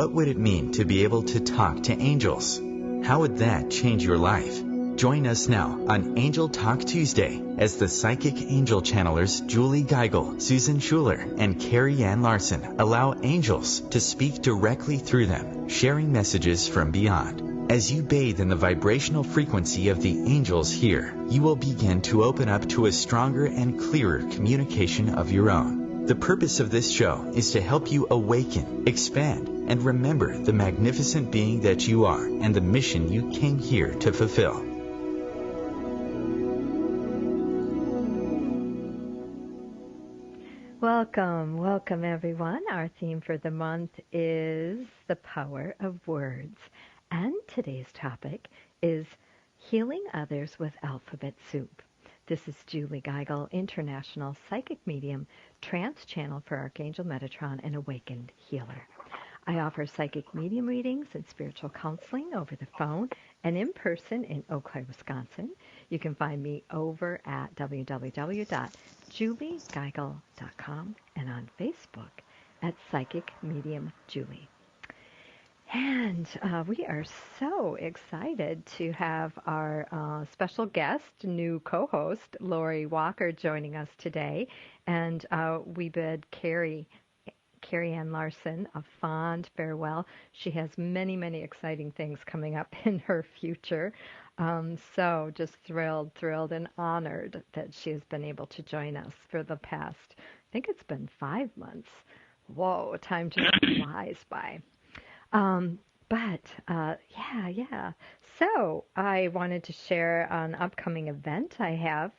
What would it mean to be able to talk to angels? How would that change your life? Join us now on Angel Talk Tuesday as the psychic angel channelers Julie Geigel, Susan Schuler, and Carrie Ann Larson allow angels to speak directly through them, sharing messages from beyond. As you bathe in the vibrational frequency of the angels here, you will begin to open up to a stronger and clearer communication of your own. The purpose of this show is to help you awaken, expand, and remember the magnificent being that you are and the mission you came here to fulfill. Welcome everyone. Our theme for the month is the power of words. And today's topic is healing others with alphabet soup. This is Julie Geigel, international psychic medium, trance channel for Archangel Metatron, and awakened healer. I offer psychic medium readings and spiritual counseling over the phone and in person in Eau Claire, Wisconsin. You can find me over at www.juliegeigel.com and on Facebook at Psychic Medium Julie. And we are so excited to have our special guest, new co-host, Lori Walker, joining us today. And we bid Carrie Ann Larson a fond farewell. She has many, many exciting things coming up in her future. So just thrilled and honored that she has been able to join us for the past, I think it's been 5 months. Whoa, time just flies by. Yeah. So I wanted to share an upcoming event I have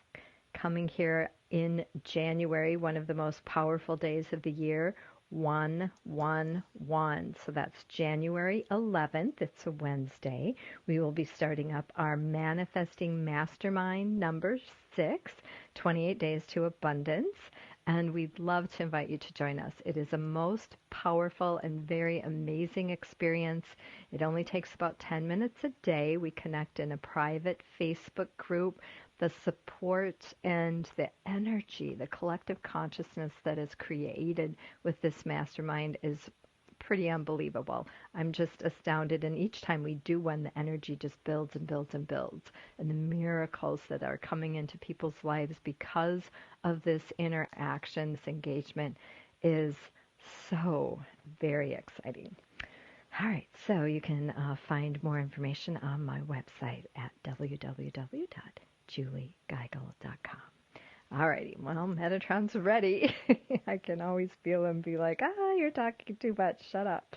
coming here in January, one of the most powerful days of the year, 1-1-1. So that's January 11th. It's a Wednesday. We will be starting up our Manifesting Mastermind number 6, 28 Days to Abundance. And we'd love to invite you to join us. It is a most powerful and very amazing experience. It only takes about 10 minutes a day. We connect in a private Facebook group. The support and the energy, the collective consciousness that is created with this mastermind is pretty unbelievable. I'm just astounded, and each time we do one, the energy just builds and builds and builds, and the miracles that are coming into people's lives because of this interaction, this engagement, is so very exciting. All right, so you can find more information on my website at www.juliegeigel.com. Alrighty, well, Metatron's ready. I can always feel him be like, you're talking too much, shut up.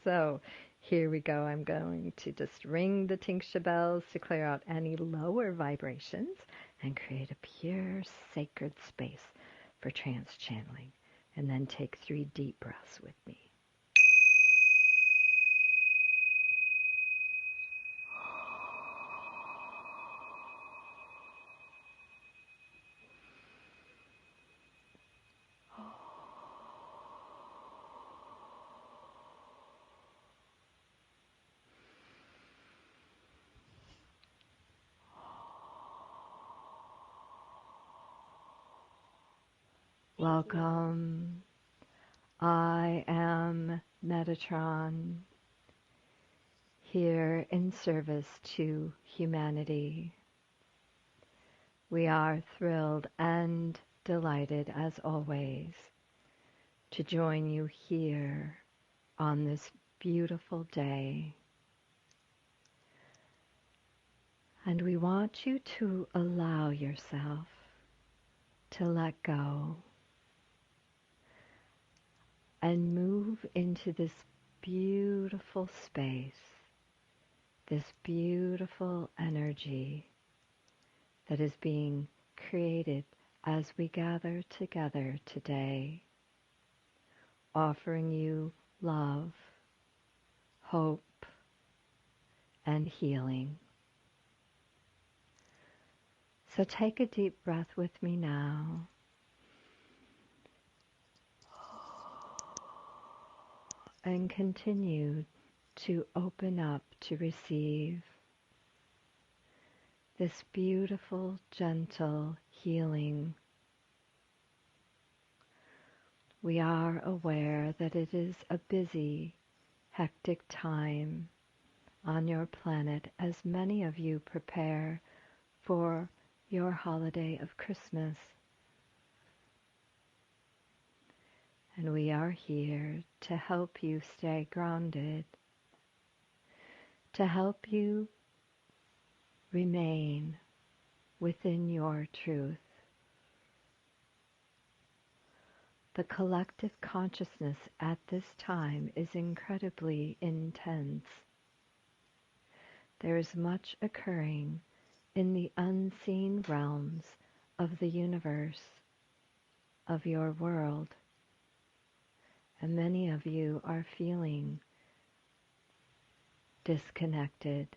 So here we go. I'm going to just ring the tingsha bells to clear out any lower vibrations and create a pure, sacred space for trance channeling. And then take 3 deep breaths with me. Welcome. I am Metatron, here in service to humanity. We are thrilled and delighted, as always, to join you here on this beautiful day. And we want you to allow yourself to let go and move into this beautiful space, this beautiful energy that is being created as we gather together today, offering you love, hope, and healing. So take a deep breath with me now. And continue to open up to receive this beautiful, gentle healing. We are aware that it is a busy hectic time on your planet as many of you prepare for your holiday of Christmas. And we are here to help you stay grounded, to help you remain within your truth. The collective consciousness at this time is incredibly intense. There is much occurring in the unseen realms of the universe, of your world, and many of you are feeling disconnected,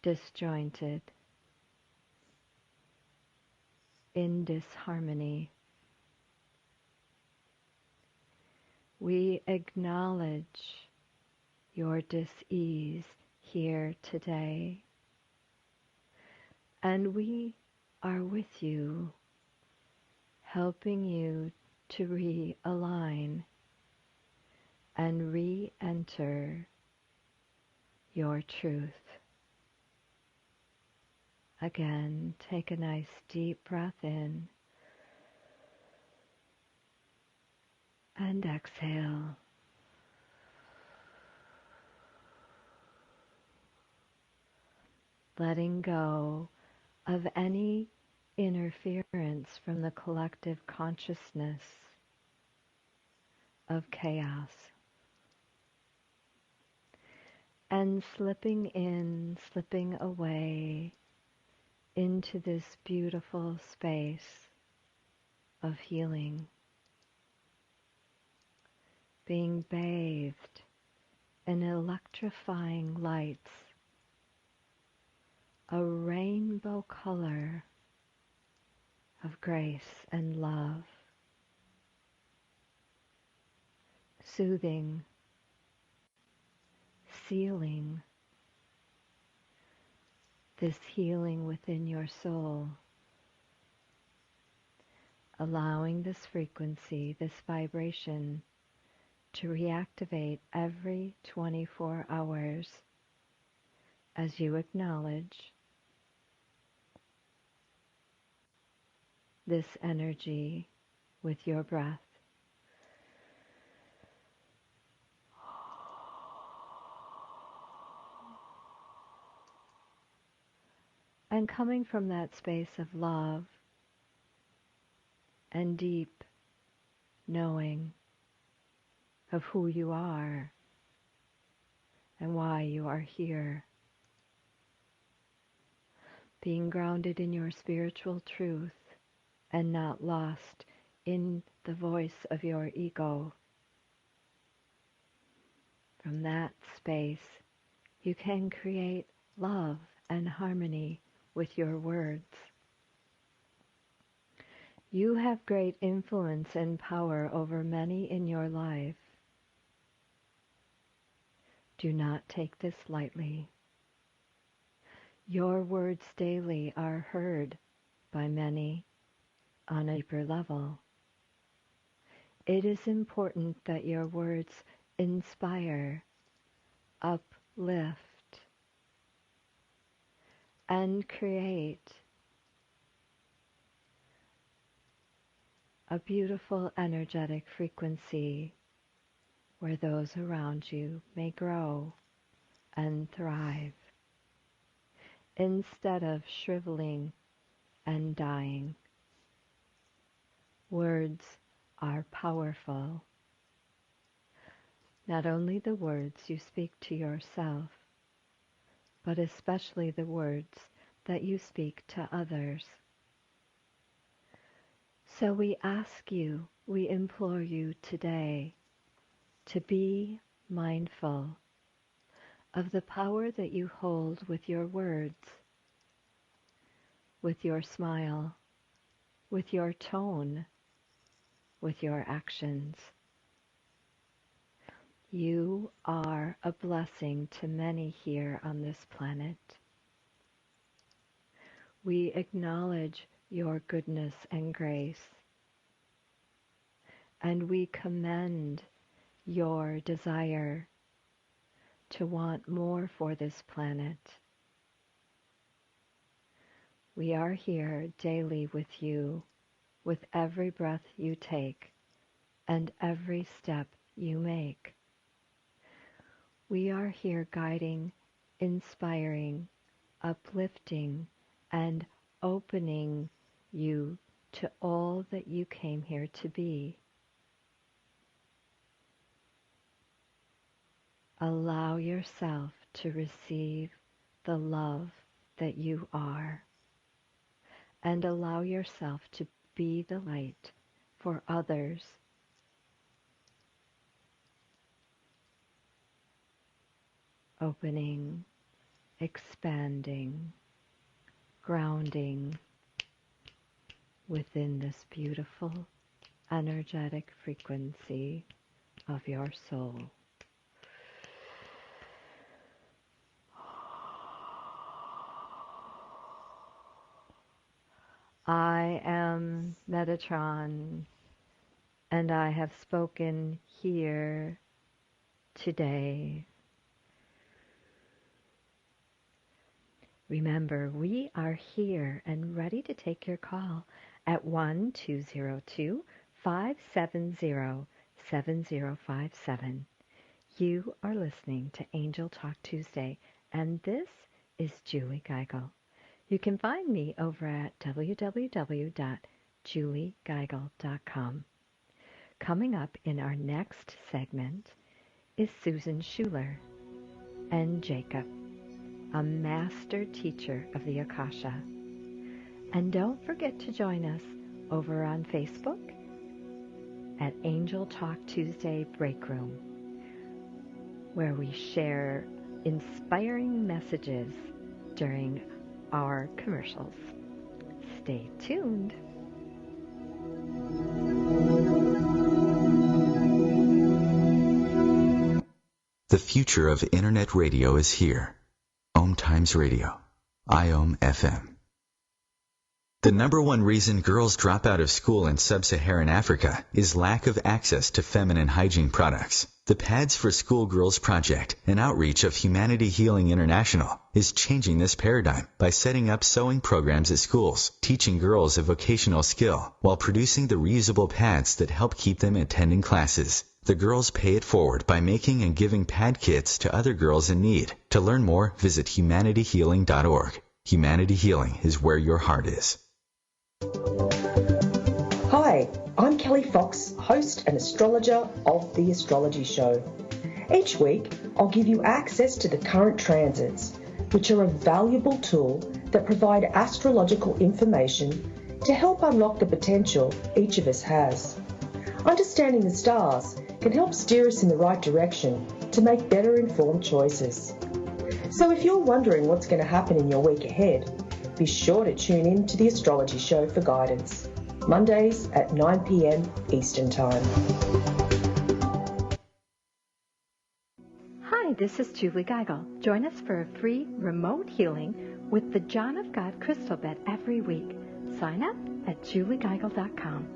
disjointed, in disharmony. We acknowledge your dis-ease here today, and we are with you, helping you to realign and re-enter your truth. Again, take a nice deep breath in and exhale. Letting go of any interference from the collective consciousness of chaos. And slipping in, slipping away into this beautiful space of healing, being bathed in electrifying lights, a rainbow color of grace and love, soothing, sealing this healing within your soul, allowing this frequency, this vibration to reactivate every 24 hours as you acknowledge this energy with your breath. And coming from that space of love and deep knowing of who you are and why you are here, being grounded in your spiritual truth and not lost in the voice of your ego. From that space, you can create love and harmony with your words. You have great influence and power over many in your life. Do not take this lightly. Your words daily are heard by many on a deeper level. It is important that your words inspire, uplift, and create a beautiful energetic frequency where those around you may grow and thrive instead of shriveling and dying. Words are powerful. Not only the words you speak to yourself, but especially the words that you speak to others. So we ask you, we implore you today to be mindful of the power that you hold with your words, with your smile, with your tone, with your actions. You are a blessing to many here on this planet. We acknowledge your goodness and grace, and we commend your desire to want more for this planet. We are here daily with you, with every breath you take and every step you make. We are here guiding, inspiring, uplifting, and opening you to all that you came here to be. Allow yourself to receive the love that you are, and allow yourself to be the light for others. Opening, expanding, grounding within this beautiful, energetic frequency of your soul. I am Metatron, and I have spoken here today. Remember, we are here and ready to take your call at 1-202-570-7057. You are listening to Angel Talk Tuesday, and this is Julie Geigel. You can find me over at www.juliegeigel.com. Coming up in our next segment is Susan Schuler and Jacob, a master teacher of the Akasha. And don't forget to join us over on Facebook at Angel Talk Tuesday Breakroom, where we share inspiring messages during our commercials. Stay tuned. The future of Internet radio is here. OMTimes Radio, IOM FM. The number one reason girls drop out of school in sub-Saharan Africa is lack of access to feminine hygiene products. The Pads for Schoolgirls Project, an outreach of Humanity Healing International, is changing this paradigm by setting up sewing programs at schools, teaching girls a vocational skill, while producing the reusable pads that help keep them attending classes. The girls pay it forward by making and giving pad kits to other girls in need. To learn more, visit humanityhealing.org. Humanity Healing is where your heart is. Hi, I'm Kelly Fox, host and astrologer of The Astrology Show. Each week, I'll give you access to the current transits, which are a valuable tool that provide astrological information to help unlock the potential each of us has. Understanding the stars can help steer us in the right direction to make better informed choices. So if you're wondering what's going to happen in your week ahead, be sure to tune in to The Astrology Show for guidance, Mondays at 9 p.m. Eastern Time. Hi, this is Julie Geigel. Join us for a free remote healing with the John of God Crystal Bed every week. Sign up at juliegeigel.com.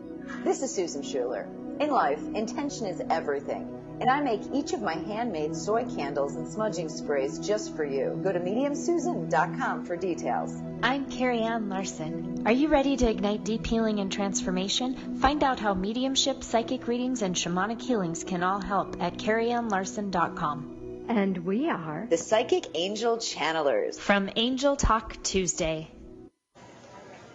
This is Susan Schuler. In life, intention is everything. And I make each of my handmade soy candles and smudging sprays just for you. Go to mediumsusan.com for details. I'm Carrie Ann Larson. Are you ready to ignite deep healing and transformation? Find out how mediumship, psychic readings, and shamanic healings can all help at carrieannlarson.com. And we are The Psychic Angel Channelers from Angel Talk Tuesday.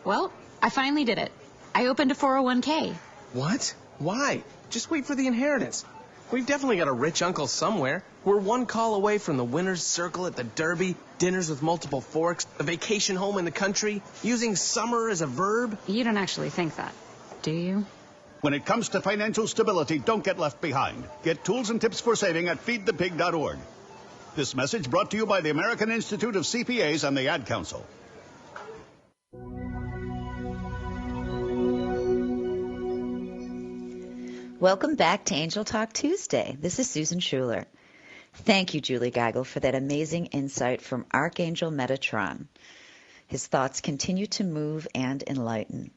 Well, I finally did it. I opened a 401k. What? Why? Just wait for the inheritance. We've definitely got a rich uncle somewhere. We're one call away from the winner's circle at the Derby, dinners with multiple forks, a vacation home in the country, using summer as a verb. You don't actually think that, do you? When it comes to financial stability, don't get left behind. Get tools and tips for saving at feedthepig.org. This message brought to you by the American Institute of CPAs and the Ad Council. Welcome back to Angel Talk Tuesday. This is Susan Schuler. Thank you, Julie Geigel, for that amazing insight from Archangel Metatron. His thoughts continue to move and enlighten.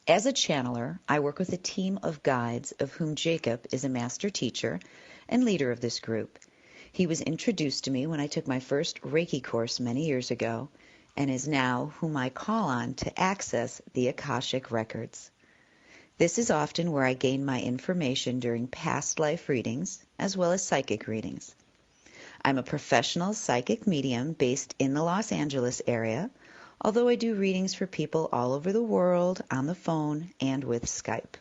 As a channeler, I work with a team of guides, of whom Jacob is a master teacher and leader of this group. He was introduced to me when I took my first Reiki course many years ago, and is now whom I call on to access the Akashic records. This is often where I gain my information during past life readings, as well as psychic readings. I'm a professional psychic medium based in the Los Angeles area, although I do readings for people all over the world on the phone and with Skype.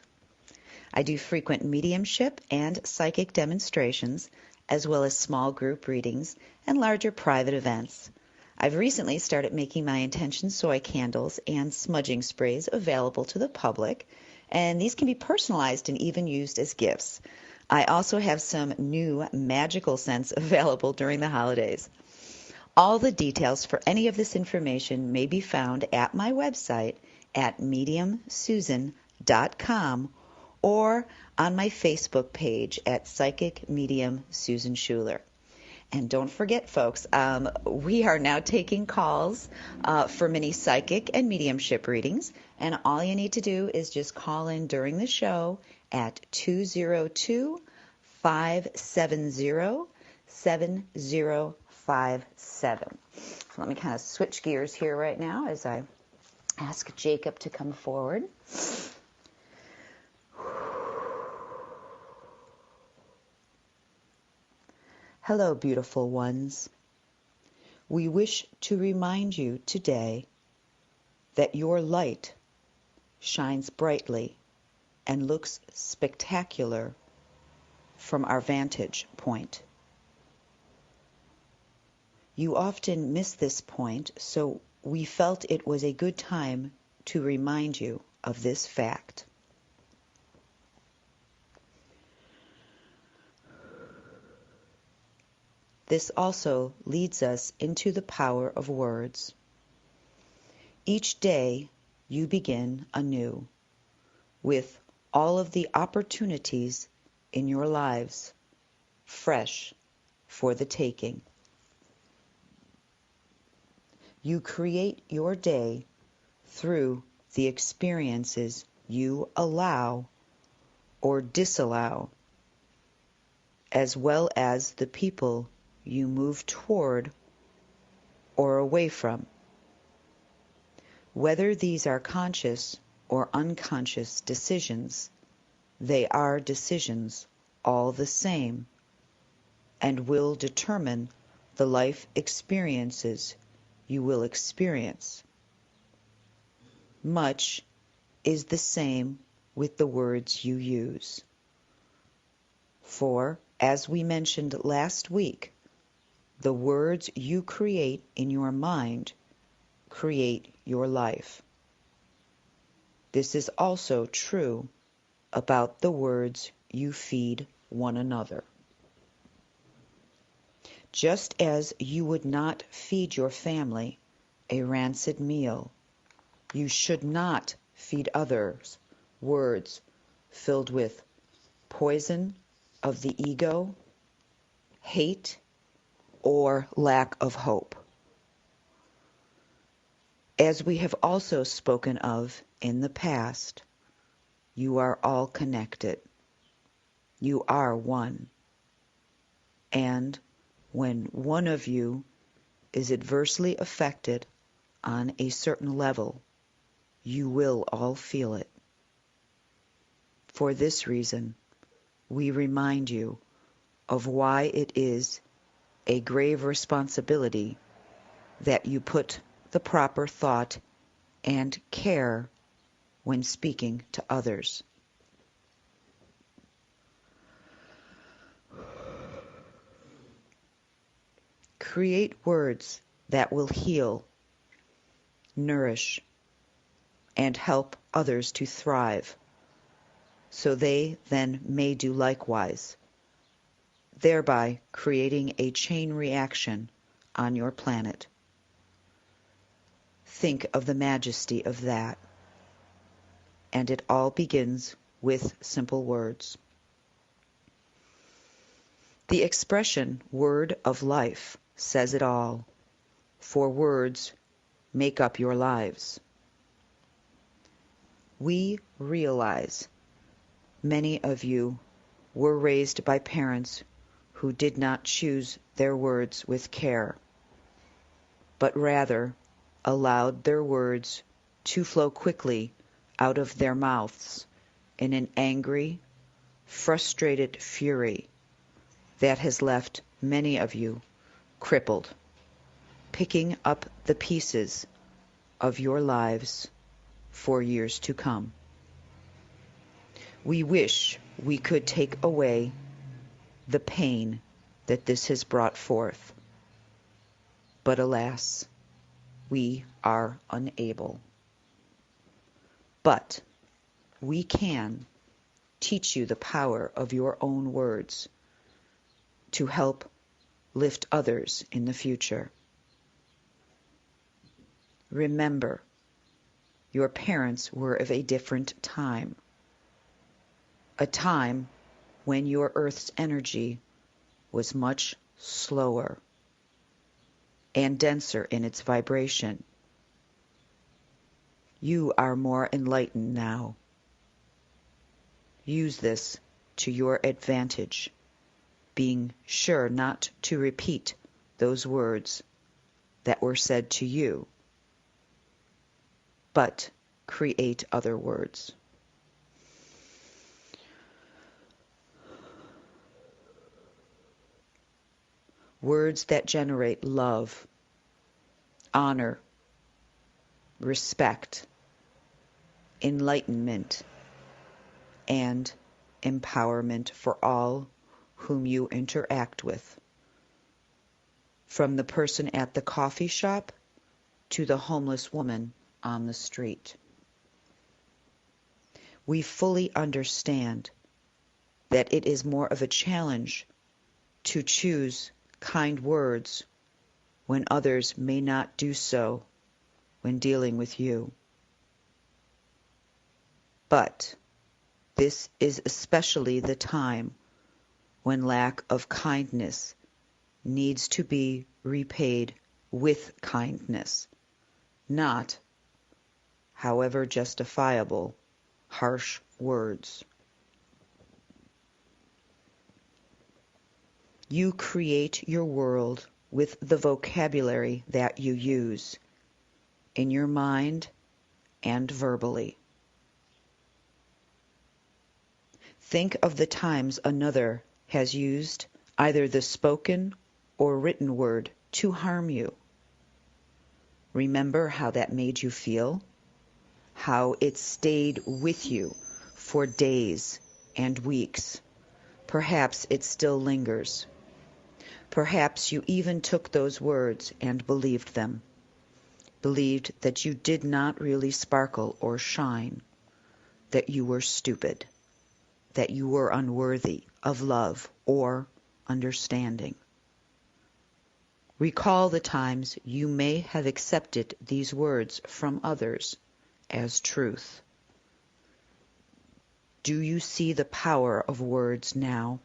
I do frequent mediumship and psychic demonstrations, as well as small group readings and larger private events. I've recently started making my intention soy candles and smudging sprays available to the public, and these can be personalized and even used as gifts. I also have some new magical scents available during the holidays. All the details for any of this information may be found at my website at mediumsusan.com or on my Facebook page at Psychic Medium Susan Schuler. And don't forget, folks, we are now taking calls for many psychic and mediumship readings. And all you need to do is just call in during the show at 202-570-7057. So let me kind of switch gears here right now as I ask Jacob to come forward. Hello, beautiful ones. We wish to remind you today that your light shines brightly and looks spectacular from our vantage point. You often miss this point, so we felt it was a good time to remind you of this fact. This also leads us into the power of words. Each day you begin anew with all of the opportunities in your lives fresh for the taking. You create your day through the experiences you allow or disallow, as well as the people you move toward or away from. Whether these are conscious or unconscious decisions, they are decisions all the same and will determine the life experiences you will experience. Much is the same with the words you use. For, as we mentioned last week, the words you create in your mind create your life. This is also true about the words you feed one another. Just as you would not feed your family a rancid meal, you should not feed others words filled with poison of the ego, hate, or lack of hope. As we have also spoken of in the past, you are all connected. You are one. And when one of you is adversely affected on a certain level, you will all feel it. For this reason, we remind you of why it is a grave responsibility that you put the proper thought and care when speaking to others. Create words that will heal, nourish, and help others to thrive, so they then may do likewise, thereby creating a chain reaction on your planet. Think of the majesty of that. And it all begins with simple words. The expression word of life says it all, for words make up your lives. We realize many of you were raised by parents who did not choose their words with care, but rather allowed their words to flow quickly out of their mouths in an angry, frustrated fury that has left many of you crippled, picking up the pieces of your lives for years to come. We wish we could take away the pain that this has brought forth, but alas, we are unable. But we can teach you the power of your own words to help lift others in the future. Remember, your parents were of a different time, a time when your Earth's energy was much slower and denser in its vibration. You are more enlightened now. Use this to your advantage, being sure not to repeat those words that were said to you, but create other words. Words that generate love, honor, respect, enlightenment, and empowerment for all whom you interact with, from the person at the coffee shop to the homeless woman on the street. We fully understand that it is more of a challenge to choose kind words when others may not do so when dealing with you. But this is especially the time when lack of kindness needs to be repaid with kindness, not, however justifiable, harsh words. You create your world with the vocabulary that you use in your mind and verbally. Think of the times another has used either the spoken or written word to harm you. Remember how that made you feel? How it stayed with you for days and weeks. Perhaps it still lingers. Perhaps you even took those words and believed them. Believed that you did not really sparkle or shine, that you were stupid, that you were unworthy of love or understanding. Recall the times you may have accepted these words from others as truth. Do you see the power of words now?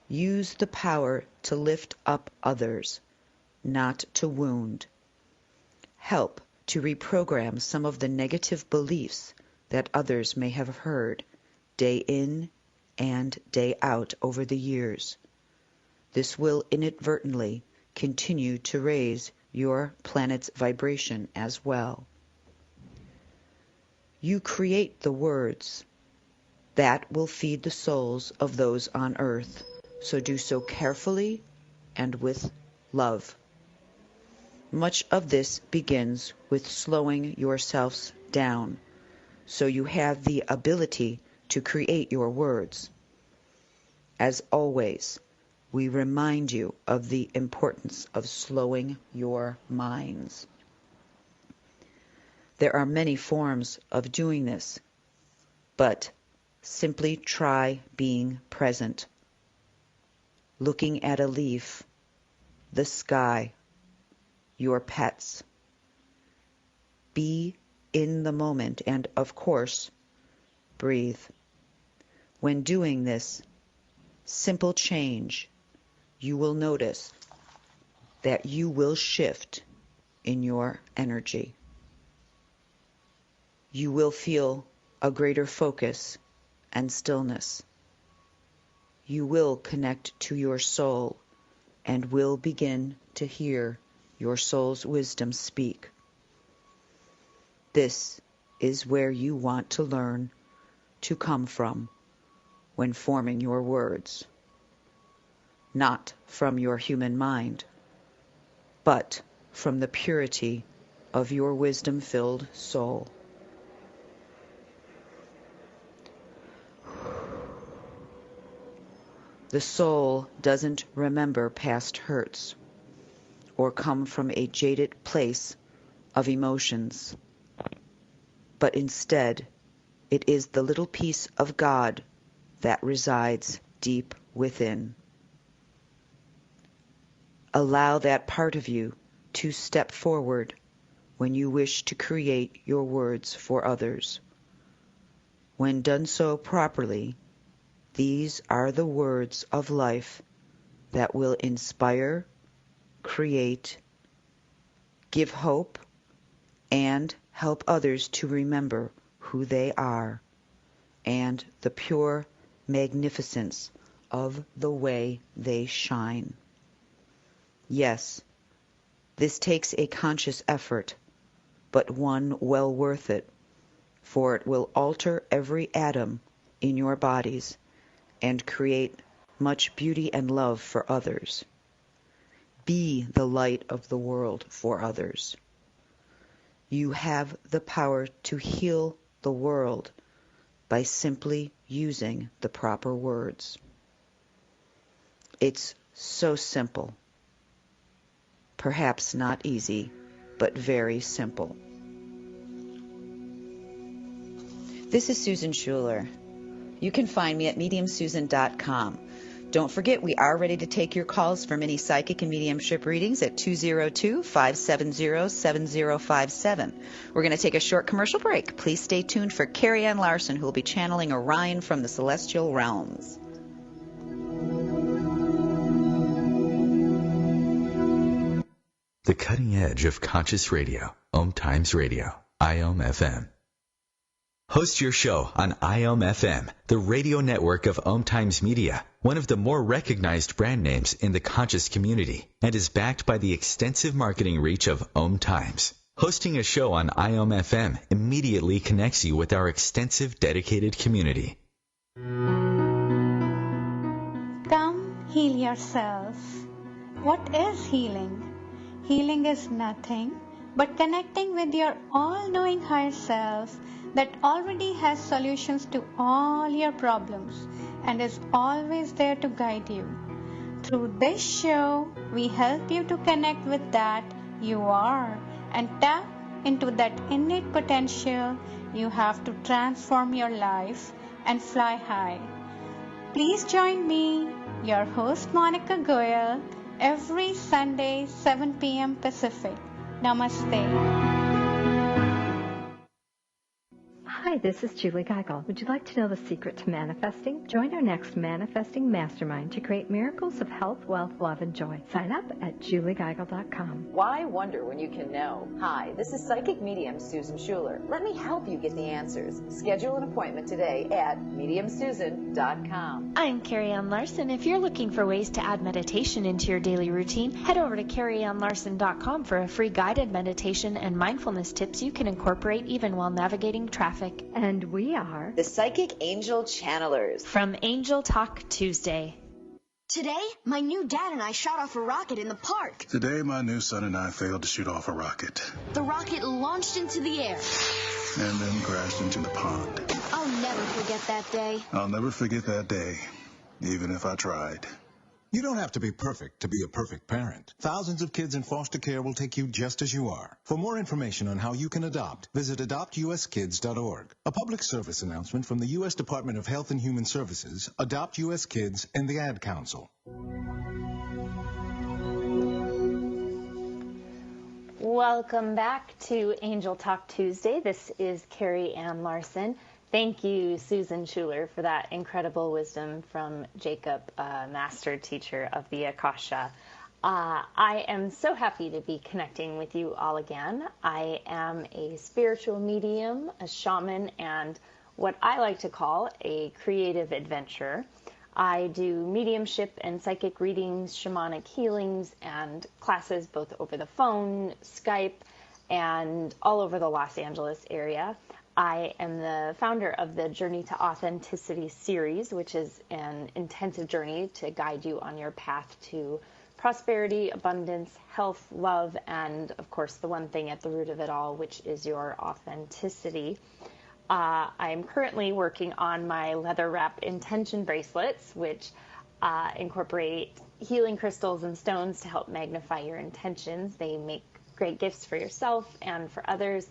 Use the power to lift up others, not to wound. Help to reprogram some of the negative beliefs that others may have heard day in and day out over the years. This will inadvertently continue to raise your planet's vibration as well. You create the words that will feed the souls of those on earth, so do so carefully and with love. Much of this begins with slowing yourselves down, so you have the ability to create your words. As always, we remind you of the importance of slowing your minds. There are many forms of doing this, but simply try being present, looking at a leaf, the sky, your pets. Be in the moment and, of course, breathe. When doing this simple change, you will notice that you will shift in your energy. you will feel a greater focus and stillness. You will connect to your soul and will begin to hear your soul's wisdom speak. This is where you want to learn to come from when forming your words. Not from your human mind, but from the purity of your wisdom-filled soul. The soul doesn't remember past hurts or come from a jaded place of emotions, but instead it is the little piece of God that resides deep within. Allow that part of you to step forward when you wish to create your words for others. When done so properly, these are the words of life that will inspire, create, give hope, and help others to remember who they are and the pure magnificence of the way they shine. Yes, this takes a conscious effort, but one well worth it, for it will alter every atom in your bodies and create much beauty and love for others. Be the light of the world for others. You have the power to heal the world by simply using the proper words. It's so simple. Perhaps not easy, but very simple. This is Susan Schuler. You can find me at mediumsusan.com. Don't forget, we are ready to take your calls for mini psychic and mediumship readings at 202-570-7057. We're going to take a short commercial break. Please stay tuned for Carrie Ann Larson, who will be channeling Orion from the celestial realms. The cutting edge of conscious radio, OMTimes Radio, IOM FM. Host your show on IOM FM, the radio network of OMTimes Media, one of the more recognized brand names in the conscious community, and is backed by the extensive marketing reach of OMTimes. Hosting a show on IOM FM immediately connects you with our extensive dedicated community. Come heal yourself. What is healing? Healing is nothing but connecting with your all-knowing higher self that already has solutions to all your problems and is always there to guide you. Through this show, we help you to connect with that you are and tap into that innate potential you have to transform your life and fly high. Please join me, your host Monica Goyal, every Sunday, 7 p.m. Pacific. Namaste. Hi, this is Julie Geigel. Would you like to know the secret to manifesting? Join our next Manifesting Mastermind to create miracles of health, wealth, love, and joy. Sign up at juliegeigel.com. Why wonder when you can know? Hi, this is psychic medium Susan Schuler. Let me help you get the answers. Schedule an appointment today at mediumsusan.com. I'm Carrie Ann Larson. If you're looking for ways to add meditation into your daily routine, head over to carrieannlarson.com for a free guided meditation and mindfulness tips you can incorporate even while navigating traffic. And we are the Psychic Angel Channelers from Angel Talk Tuesday. Today, my new dad and I shot off a rocket in the park. Today, my new son and I failed to shoot off a rocket. The rocket launched into the air and then crashed into the pond. I'll never forget that day. I'll never forget that day, even if I tried. You don't have to be perfect to be a perfect parent. Thousands of kids in foster care will take you just as you are. For more information on how you can adopt, visit adoptuskids.org. A public service announcement from the U.S. Department of Health and Human Services, Adopt U.S. Kids, and the Ad Council. Welcome back to Angel Talk Tuesday. This is Carrie Ann Larson. Thank you, Susan Schuler, for that incredible wisdom from Jacob, master teacher of the Akasha. I am so happy to be connecting with you all again. I am a spiritual medium, a shaman, and what I like to call a creative adventurer. I do mediumship and psychic readings, shamanic healings, and classes both over the phone, Skype, and all over the Los Angeles area. I am the founder of the Journey to Authenticity series, which is an intensive journey to guide you on your path to prosperity, abundance, health, love, and of course the one thing at the root of it all, which is your authenticity. I am currently working on my leather wrap intention bracelets, which incorporate healing crystals and stones to help magnify your intentions. They make great gifts for yourself and for others.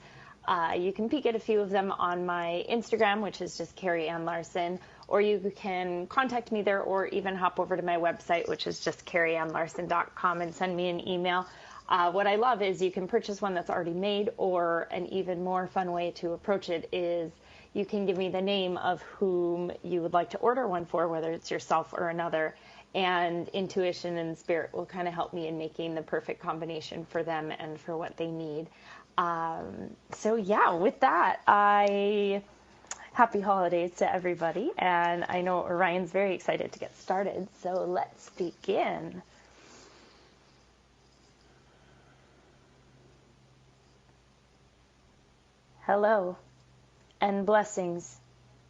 You can peek at a few of them on my Instagram, which is just Carrie Ann Larson, or you can contact me there or even hop over to my website, which is just carrieannlarson.com, and send me an email. What I love is you can purchase one that's already made, or an even more fun way to approach it is you can give me the name of whom you would like to order one for, whether it's yourself or another, and intuition and spirit will kind of help me in making the perfect combination for them and for what they need. So yeah, with that, happy holidays to everybody, and I know Orion's very excited to get started, so let's begin. Hello, and blessings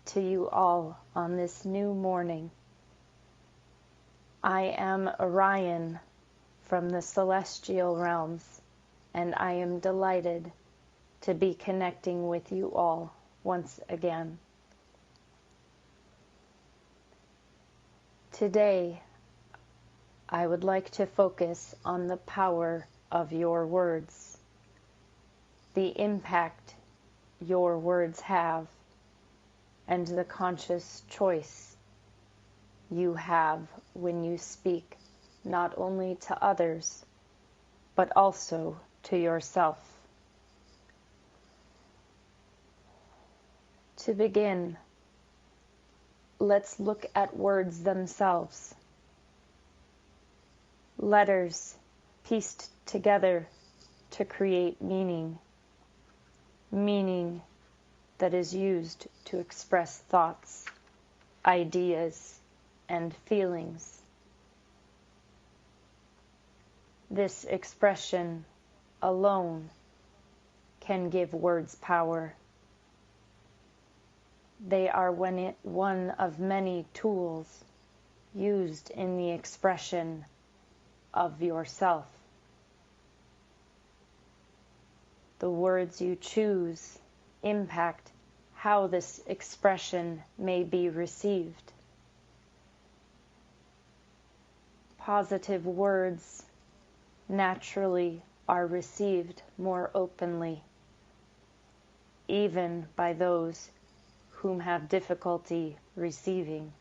to you all on this new morning. I am Orion from the celestial realms, and I am delighted to be connecting with you all once again. Today, I would like to focus on the power of your words, the impact your words have, and the conscious choice you have when you speak not only to others, but also to yourself. To begin, let's look at words themselves. Letters pieced together to create meaning. Meaning that is used to express thoughts, ideas, and feelings. This expression alone can give words power. They are one of many tools used in the expression of yourself. The words you choose impact how this expression may be received. Positive words naturally are received more openly, even by those whom have difficulty receiving.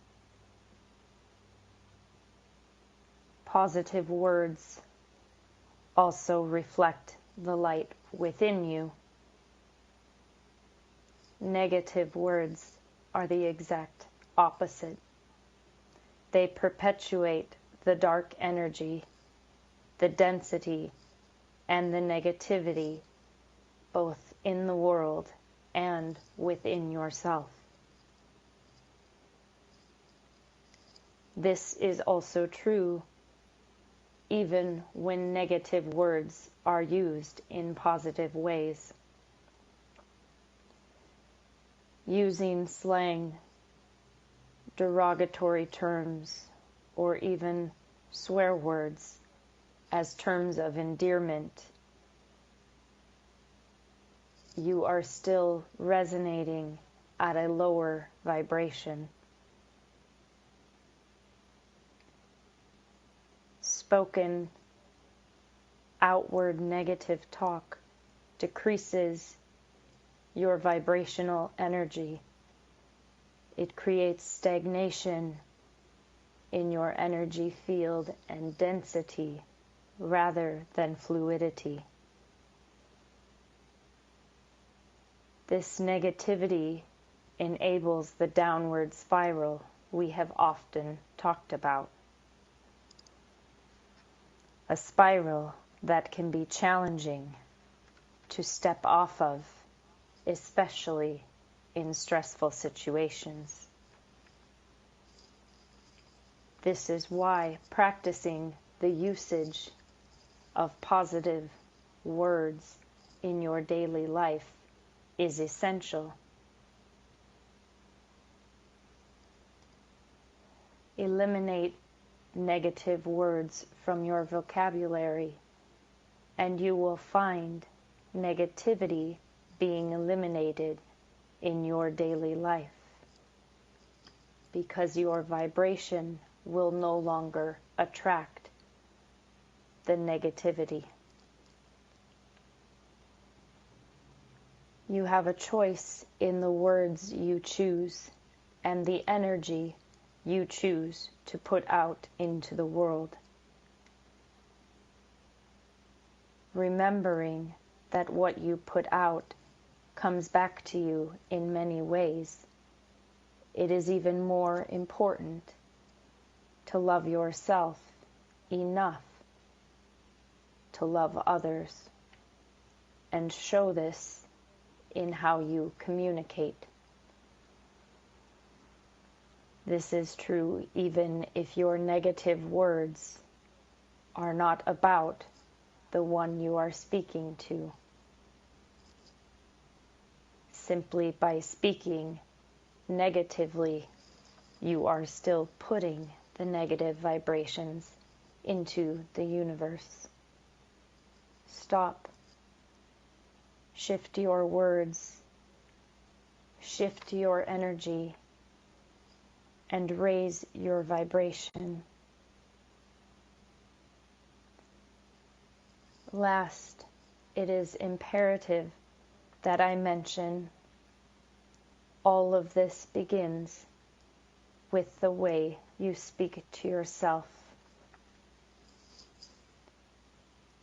Positive words also reflect the light within you. Negative words are the exact opposite. They perpetuate the dark energy, the density, and the negativity, both in the world and within yourself. This is also true even when negative words are used in positive ways. Using slang, derogatory terms, or even swear words as terms of endearment, you are still resonating at a lower vibration. Spoken, outward negative talk decreases your vibrational energy. It creates stagnation in your energy field and density rather than fluidity. This negativity enables the downward spiral we have often talked about. a spiral that can be challenging to step off of, especially in stressful situations. This is why practicing the usage of positive words in your daily life is essential. Eliminate negative words from your vocabulary, and you will find negativity being eliminated in your daily life, because your vibration will no longer attract the negativity. You have a choice in the words you choose and the energy you choose to put out into the world. Remembering that what you put out comes back to you in many ways, it is even more important to love yourself enough to love others, and show this in how you communicate. This is true even if your negative words are not about the one you are speaking to. Simply by speaking negatively, you are still putting the negative vibrations into the universe. Stop. Shift your words. Shift your energy. And raise your vibration. Last, it is imperative that I mention all of this begins with the way you speak to yourself.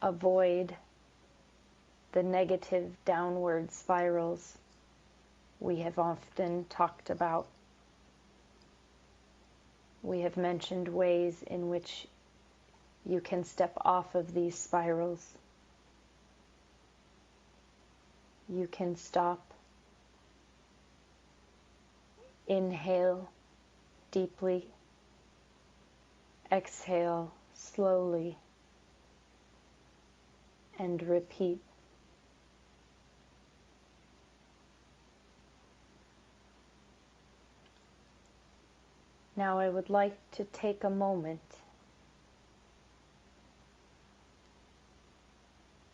Avoid the negative downward spirals we have often talked about. We have mentioned ways in which you can step off of these spirals. You can stop. Inhale deeply. Exhale slowly. And repeat. Now I would like to take a moment,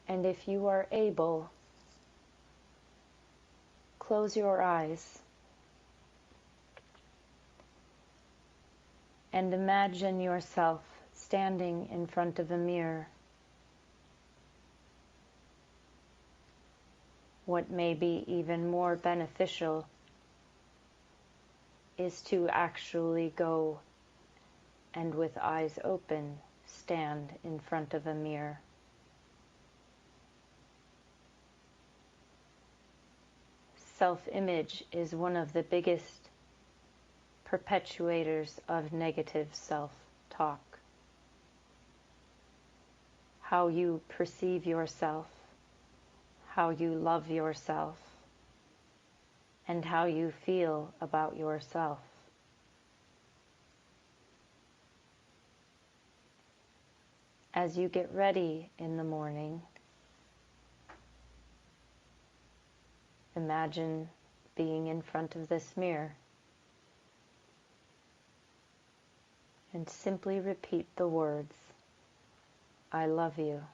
and if you are able, close your eyes and imagine yourself standing in front of a mirror. What may be even more beneficial is to actually go and with eyes open stand in front of a mirror. Self-image is one of the biggest perpetuators of negative self-talk. How you perceive yourself, how you love yourself, and how you feel about yourself. As you get ready in the morning, imagine being in front of this mirror and simply repeat the words, "I love you,"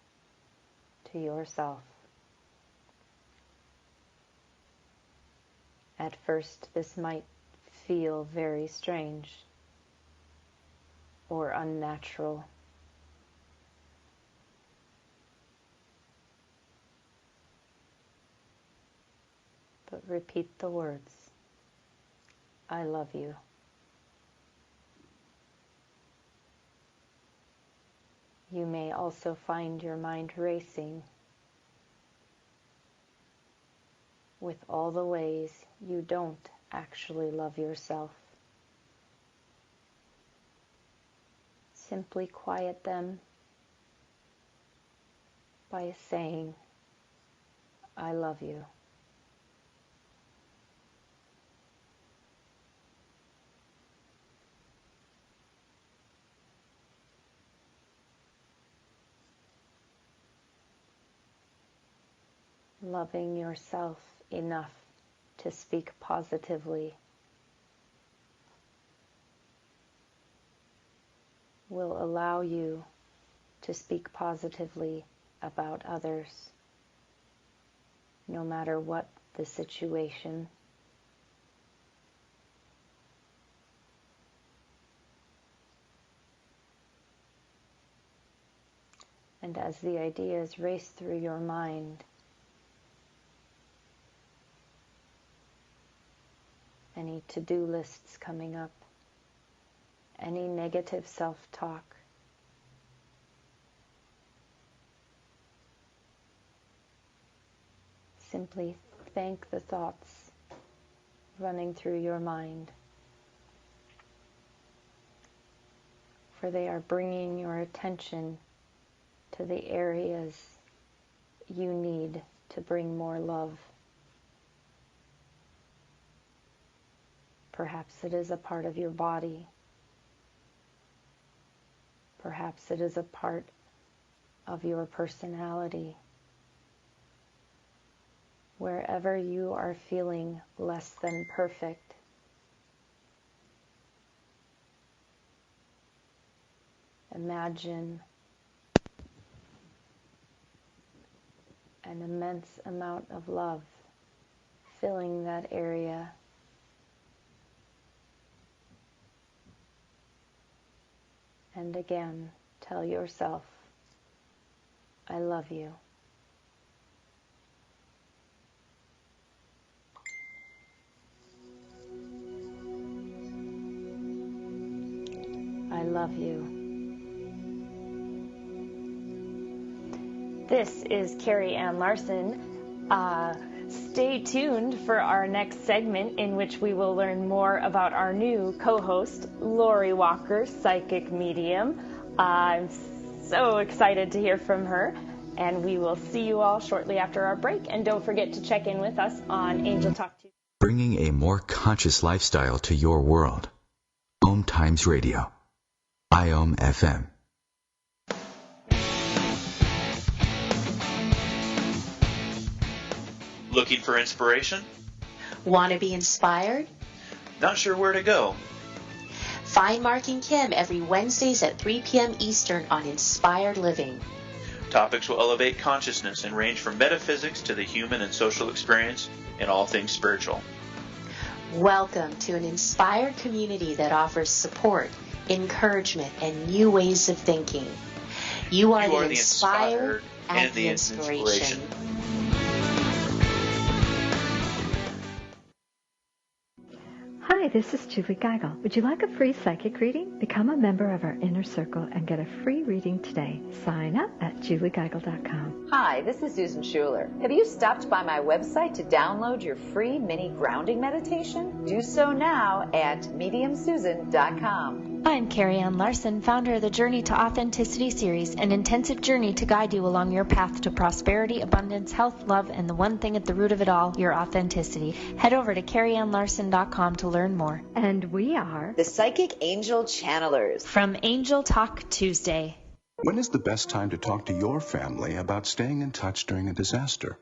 to yourself. At first, this might feel very strange or unnatural. But repeat the words, "I love you." You may also find your mind racing with all the ways you don't actually love yourself. Simply quiet them by saying, I love you. Loving yourself enough to speak positively will allow you to speak positively about others, no matter what the situation. And as the ideas race through your mind, any to-do lists coming up, any negative self-talk, simply thank the thoughts running through your mind, for they are bringing your attention to the areas you need to bring more love. Perhaps it is a part of your body. Perhaps it is a part of your personality. Wherever you are feeling less than perfect, imagine an immense amount of love filling that area. And again, tell yourself, I love you. I love you. This is Carrie Ann Larson. Stay tuned for our next segment, in which we will learn more about our new co-host, Lori Walker, psychic medium. I'm so excited to hear from her, and we will see you all shortly after our break. And don't forget to check in with us on Angel Talk Tuesday. Bringing a more conscious lifestyle to your world. OMTimes Radio. IOM FM. Looking for inspiration? Want to be inspired? Not sure where to go? Find Mark and Kim every Wednesdays at 3 p.m. Eastern on Inspired Living. Topics will elevate consciousness and range from metaphysics to the human and social experience and all things spiritual. Welcome to an inspired community that offers support, encouragement, and new ways of thinking. You are the inspired and the inspiration. Hi, this is Julie Geigel. Would you like a free psychic reading? Become a member of our inner circle and get a free reading today. Sign up at juliegeigel.com. Hi, this is Susan Schuler. Have you stopped by my website to download your free mini grounding meditation? Do so now at mediumsusan.com. I'm Carrie Ann Larson, founder of the Journey to Authenticity series, an intensive journey to guide you along your path to prosperity, abundance, health, love, and the one thing at the root of it all, your authenticity. Head over to carrieannlarson.com to learn more. And we are the Psychic Angel Channelers from Angel Talk Tuesday. When is the best time to talk to your family about staying in touch during a disaster?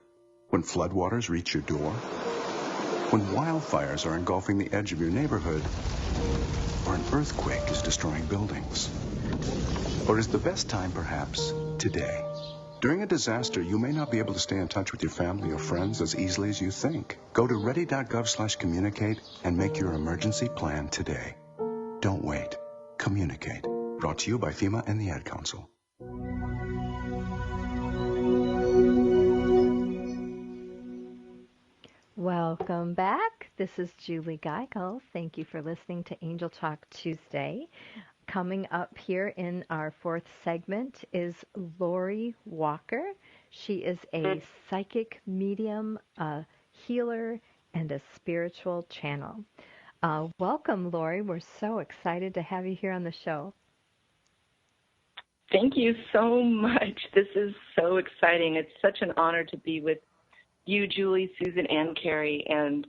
When floodwaters reach your door? When wildfires are engulfing the edge of your neighborhood? Or an earthquake is destroying buildings? Or is the best time perhaps today? During a disaster, you may not be able to stay in touch with your family or friends as easily as you think. Go to ready.gov/communicate and make your emergency plan today. Don't wait. Communicate. Brought to you by FEMA and the Ad Council. Welcome back. This is Julie Geigel. Thank you for listening to Angel Talk Tuesday. Coming up here in our fourth segment is Lori Walker. She is a psychic medium, a healer, and a spiritual channel. Welcome, Lori. We're so excited to have you here on the show. Thank you so much. This is so exciting. It's such an honor to be with you, Julie, Susan, and Carrie, and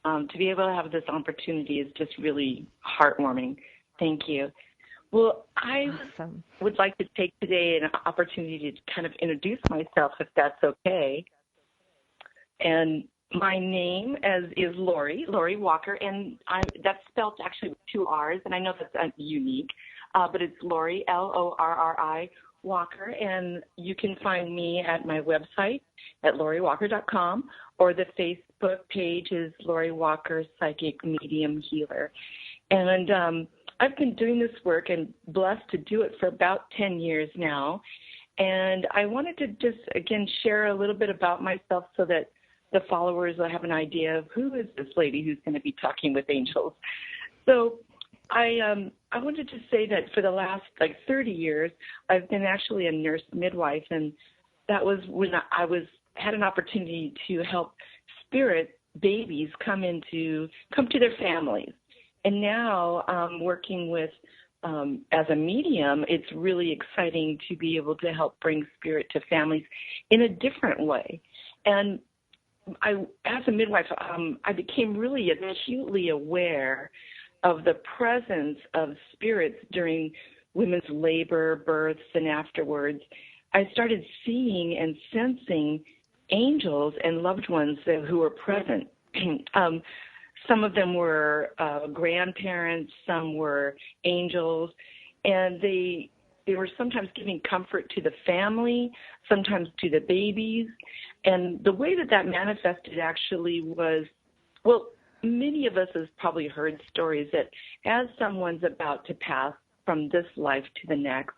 to be able to have this opportunity is just really heartwarming. Thank you. Well, I would like to take today an opportunity to kind of introduce myself, if that's okay. And my name is Lori Walker, and that's spelled actually with 2 R's, and I know that's unique, but it's Lori, Lorri Walker, and you can find me at my website at loriwalker.com, or the Facebook page is Lori Walker Psychic Medium Healer. And I've been doing this work and blessed to do it for about 10 years now. And I wanted to just, again, share a little bit about myself so that the followers will have an idea of who is this lady who's going to be talking with angels. So I wanted to say that for the last 30 years, I've been actually a nurse midwife, and that was when I had an opportunity to help spirit babies come to their families. And now working with, as a medium, it's really exciting to be able to help bring spirit to families in a different way. And as a midwife, I became really acutely aware of the presence of spirits during women's labor, births, and afterwards. I started seeing and sensing angels and loved ones who were present. Some of them were grandparents, some were angels, and they were sometimes giving comfort to the family, sometimes to the babies. And the way that manifested actually was, well, many of us have probably heard stories that as someone's about to pass from this life to the next,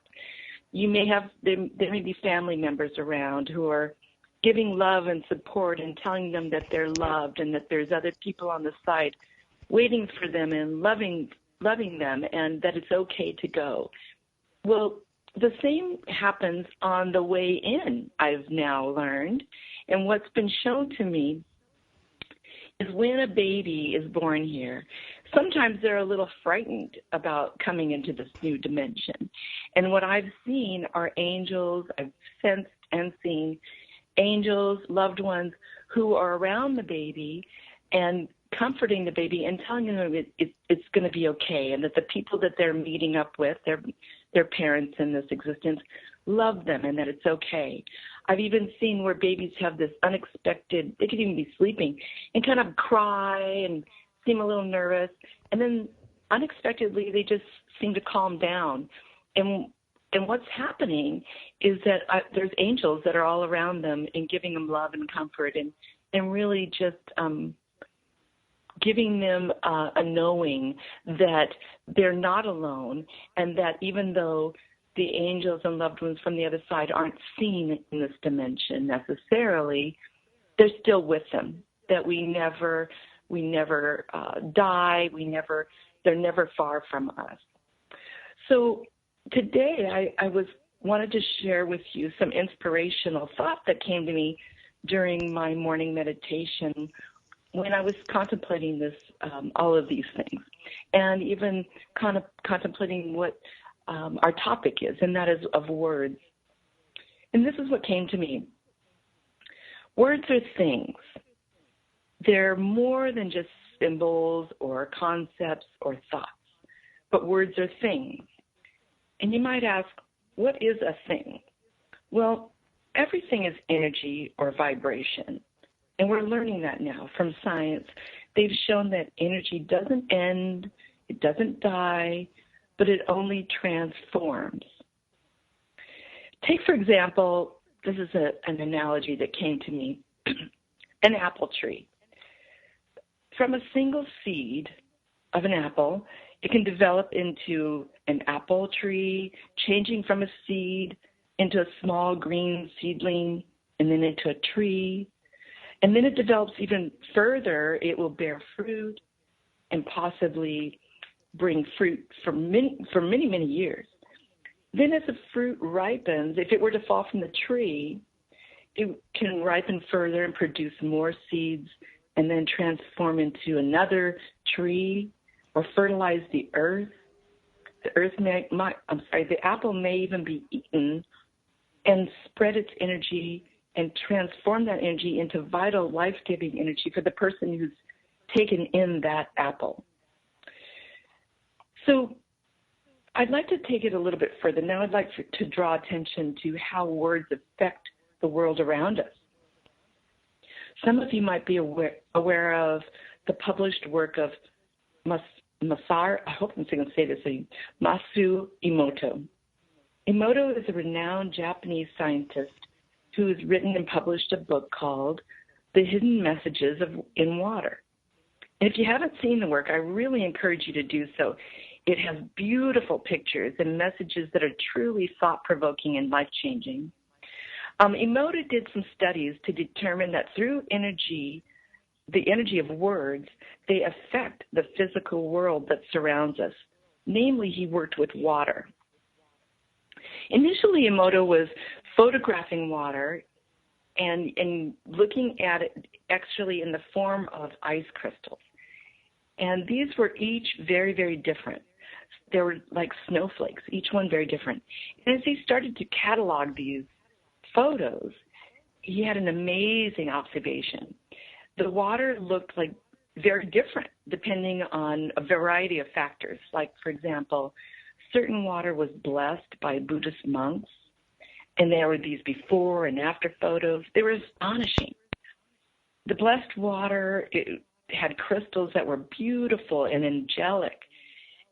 there may be family members around who are giving love and support and telling them that they're loved and that there's other people on the side waiting for them and loving them, and that it's okay to go. Well, the same happens on the way in, I've now learned. And what's been shown to me is when a baby is born here, sometimes they're a little frightened about coming into this new dimension. And what I've seen are angels, I've sensed and seen angels, loved ones who are around the baby and comforting the baby and telling them it's going to be okay, and that the people that they're meeting up with, their parents in this existence, love them and that it's okay. I've even seen where babies have this unexpected, they could even be sleeping and kind of cry and seem a little nervous, and then unexpectedly they just seem to calm down. And what's happening is that there's angels that are all around them and giving them love and comfort and really just giving them a knowing that they're not alone, and that even though the angels and loved ones from the other side aren't seen in this dimension necessarily, they're still with them, that we never die, they're never far from us. So today I wanted to share with you some inspirational thought that came to me during my morning meditation when I was contemplating this, all of these things, and even contemplating what our topic is, and that is of words. And this is what came to me. Words are things. They're more than just symbols or concepts or thoughts, but words are things. And you might ask, what is a thing? Well, everything is energy or vibration. And we're learning that now from science. They've shown that energy doesn't end, it doesn't die, but it only transforms. Take, for example, this is an analogy that came to me, an apple tree. From a single seed of an apple, it can develop into an apple tree, changing from a seed into a small green seedling, and then into a tree. And then it develops even further. It will bear fruit and possibly bring fruit for many, many years. Then as the fruit ripens, if it were to fall from the tree, it can ripen further and produce more seeds and then transform into another tree or fertilize the earth. the apple may even be eaten and spread its energy and transform that energy into vital, life-giving energy for the person who's taken in that apple. So I'd like to take it a little bit further. Now I'd like to draw attention to how words affect the world around us. Some of you might be aware of the published work of Masaru Emoto. Emoto is a renowned Japanese scientist who has written and published a book called The Hidden Messages in Water. And if you haven't seen the work, I really encourage you to do so. It has beautiful pictures and messages that are truly thought-provoking and life-changing. Emoto did some studies to determine that through the energy of words, they affect the physical world that surrounds us. Namely, he worked with water. Initially, Emoto was photographing water and looking at it actually in the form of ice crystals. And these were each very, very different. They were like snowflakes, each one very different. And as he started to catalog these photos, he had an amazing observation. The water looked like very different depending on a variety of factors. Like, for example, certain water was blessed by Buddhist monks, and there were these before and after photos. They were astonishing. The blessed water, it had crystals that were beautiful and angelic.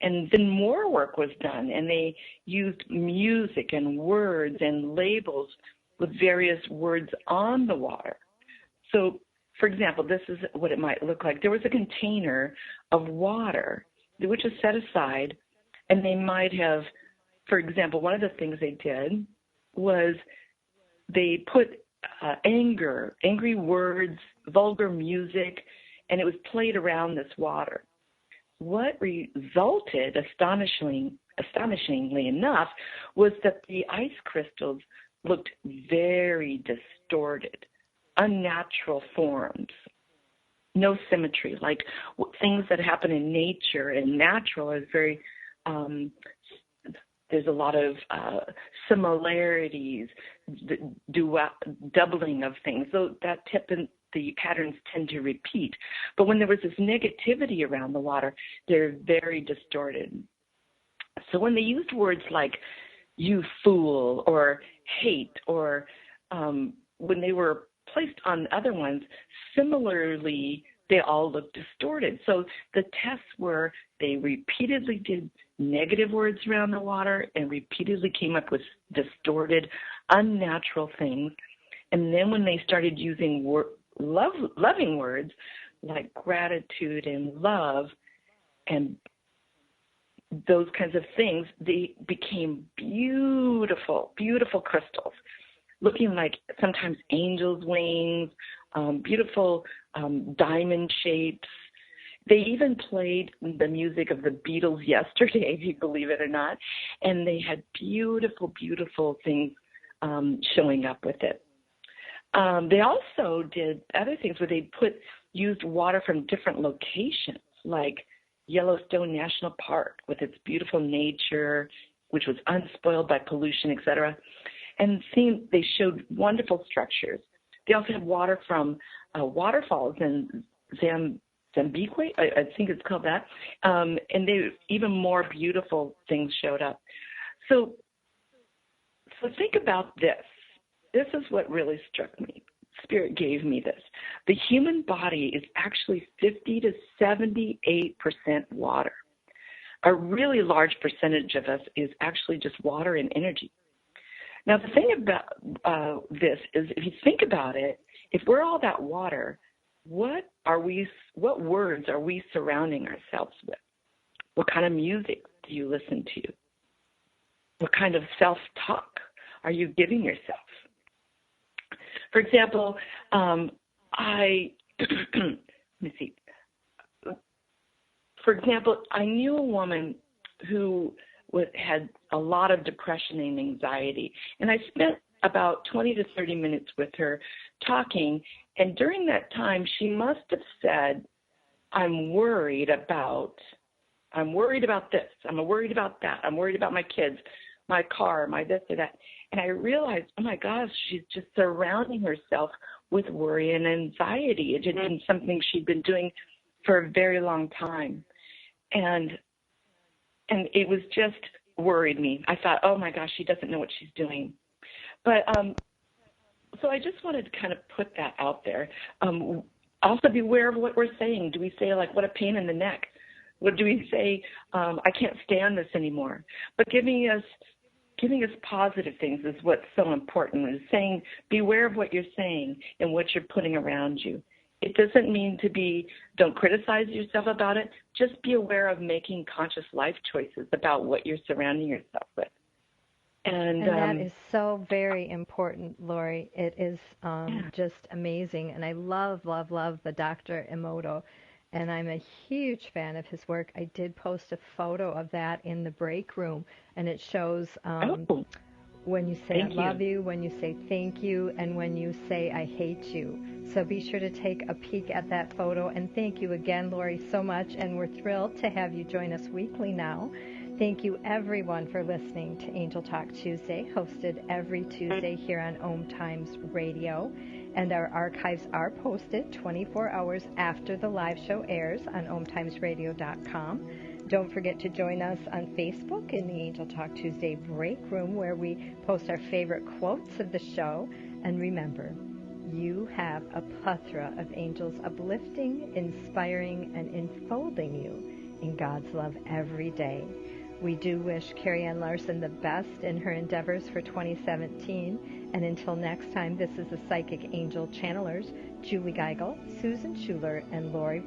And then more work was done, and they used music and words and labels with various words on the water. So, for example, this is what it might look like. There was a container of water which was set aside, and they might have, for example, one of the things they did was they put angry words, vulgar music, and it was played around this water. What resulted, astonishingly enough, was that the ice crystals looked very distorted, unnatural forms, no symmetry, like things that happen in nature and natural is very, there's a lot of similarities, doubling of things. So that the patterns tend to repeat. But when there was this negativity around the water, they're very distorted. So when they used words like you fool or hate, or when they were placed on other ones, similarly, they all looked distorted. So the tests were they repeatedly did negative words around the water and repeatedly came up with distorted, unnatural things. And then when they started using loving words like gratitude and love and those kinds of things, they became beautiful, beautiful crystals, looking like sometimes angels' wings, beautiful diamond shapes. They even played the music of the Beatles yesterday, if you believe it or not, and they had beautiful, beautiful things showing up with it. They also did other things where they used water from different locations, like Yellowstone National Park with its beautiful nature, which was unspoiled by pollution, etc. And they showed wonderful structures. They also had water from waterfalls in Zambique, I think it's called that, and even more beautiful things showed up. So think about this. This is what really struck me. Spirit gave me this. The human body is actually 50 to 78% water. A really large percentage of us is actually just water and energy. Now, the thing about this is, if you think about it, if we're all that water, what words are we surrounding ourselves with? What kind of music do you listen to? What kind of self-talk are you giving yourself? For example, let me see. For example, I knew a woman who had a lot of depression and anxiety, and I spent about 20 to 30 minutes with her talking, and during that time, she must have said, I'm worried about I'm worried about this. I'm worried about that. I'm worried about my kids, my car, my this or that. And I realized, oh my gosh, she's just surrounding herself with worry and anxiety. It had been something she'd been doing for a very long time. And it was just worried me. I thought, oh my gosh, she doesn't know what she's doing. But so I just wanted to kind of put that out there. Also be aware of what we're saying. Do we say, like, what a pain in the neck? What do we say? I can't stand this anymore. But giving us positive things is what's so important. Is saying, beware of what you're saying and what you're putting around you. It doesn't mean don't criticize yourself about it. Just be aware of making conscious life choices about what you're surrounding yourself with. And that is so very important, Lori. It is just amazing. And I love the Dr. Emoto. And I'm a huge fan of his work. I did post a photo of that in the break room. And it shows when you say I love you, when you say thank you, and when you say I hate you. So be sure to take a peek at that photo. And thank you again, Lori, so much. And we're thrilled to have you join us weekly now. Thank you, everyone, for listening to Angel Talk Tuesday, hosted every Tuesday here on OMTimes Radio. And our archives are posted 24 hours after the live show airs on OMTimesRadio.com. Don't forget to join us on Facebook in the Angel Talk Tuesday Breakroom, where we post our favorite quotes of the show. And remember, you have a plethora of angels uplifting, inspiring, and enfolding you in God's love every day. We do wish Carrie Ann Larson the best in her endeavors for 2017. And until next time, this is the Psychic Angel Channelers, Julie Geigel, Susan Schuler, and Lori